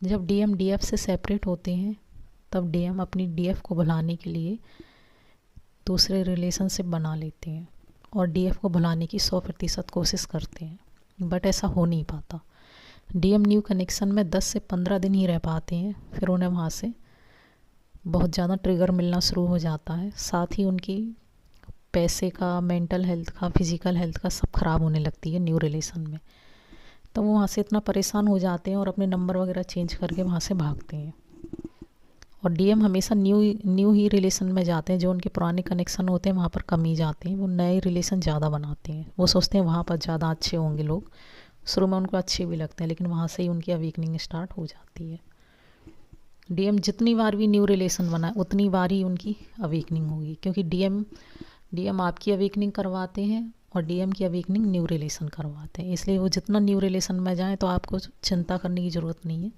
जब DM DF से separate होते हैं तब डीएम अपनी डीएफ को भुलाने के लिए दूसरे रिलेशनशिप बना लेते हैं और डीएफ को भुलाने की 100% कोशिश करते हैं, बट ऐसा हो नहीं पाता। डीएम न्यू कनेक्शन में 10 से 15 दिन ही रह पाते हैं, फिर उन्हें वहाँ से बहुत ज़्यादा ट्रिगर मिलना शुरू हो जाता है। साथ ही उनकी पैसे का, मेंटल हेल्थ का, फिज़िकल हेल्थ का सब ख़राब होने लगती है न्यू रिलेशन में। तो वो वहाँ से इतना परेशान हो जाते हैं और अपने नंबर वगैरह चेंज करके वहाँ से भागते हैं। और डीएम हमेशा न्यू ही रिलेशन में जाते हैं। जो उनके पुराने कनेक्शन होते हैं वहाँ पर कम ही जाते हैं, वो नए रिलेशन ज़्यादा बनाते हैं। वो सोचते हैं वहाँ पर ज़्यादा अच्छे होंगे लोग, शुरू में उनको अच्छे भी लगते हैं, लेकिन वहाँ से ही उनकी अवेकनिंग स्टार्ट हो जाती है। डीएम जितनी बार भी न्यू रिलेशन बनाए उतनी बार ही उनकी अवेकनिंग होगी, क्योंकि डीएम आपकी अवेकनिंग करवाते हैं और डीएम की अवेकनिंग न्यू रिलेशन करवाते हैं। इसलिए वो जितना न्यू रिलेशन में जाएँ तो आपको चिंता करने की ज़रूरत नहीं है,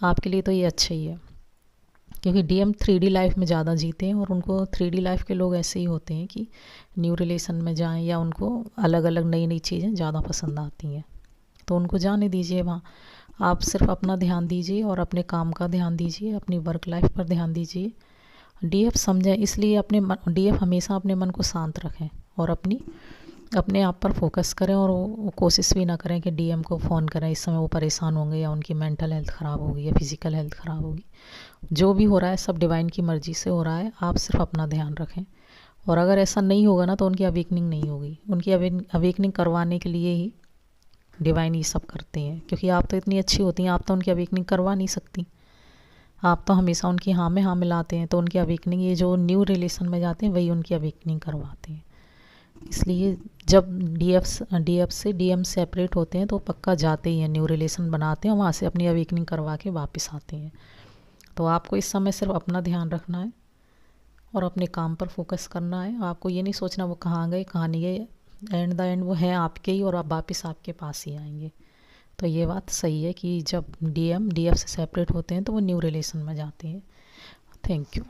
आपके लिए तो ये अच्छा ही है। क्योंकि डीएम 3D लाइफ में ज़्यादा जीते हैं और उनको 3D लाइफ के लोग ऐसे ही होते हैं कि न्यू रिलेशन में जाएं या उनको अलग अलग नई नई चीज़ें ज़्यादा पसंद आती हैं, तो उनको जाने दीजिए वहाँ। आप सिर्फ अपना ध्यान दीजिए और अपने काम का ध्यान दीजिए, अपनी वर्क लाइफ पर ध्यान दीजिए। डीएफ समझें, इसलिए डीएफ हमेशा अपने मन को शांत रखें और अपने आप पर फोकस करें, और वो कोशिश भी ना करें कि डीएम को फ़ोन करें, इस समय वो परेशान होंगे या उनकी मेंटल हेल्थ ख़राब होगी या फिज़िकल हेल्थ ख़राब होगी। जो भी हो रहा है सब डिवाइन की मर्ज़ी से हो रहा है, आप सिर्फ अपना ध्यान रखें। और अगर ऐसा नहीं होगा ना तो उनकी अवेकनिंग नहीं होगी। उनकी अवेकनिंग करवाने के लिए ही डिवाइन ये सब करते हैं, क्योंकि आप तो इतनी अच्छी होती हैं, आप तो उनकी अवेकनिंग करवा नहीं सकती। आप तो हमेशा उनकी हाँ में हाँ मिलाते हैं, तो उनकी अवेकनिंग, ये जो न्यू रिलेशन में जाते हैं वही उनकी अवेकनिंग करवाते हैं। इसलिए जब डीएफ से डीएम सेपरेट होते हैं तो पक्का जाते ही हैं, न्यू रिलेशन बनाते हैं और वहाँ से अपनी अवेकनिंग करवा के वापस आते हैं। तो आपको इस समय सिर्फ अपना ध्यान रखना है और अपने काम पर फोकस करना है। आपको ये नहीं सोचना वो कहाँ गए कहाँ नहीं गए, एंड द एंड वो हैं आपके ही और आप वापस आपके पास ही आएंगे। तो ये बात सही है कि जब डीएम डीएफ से सेपरेट होते हैं तो वो न्यू रिलेशन में जाते हैं। Thank you.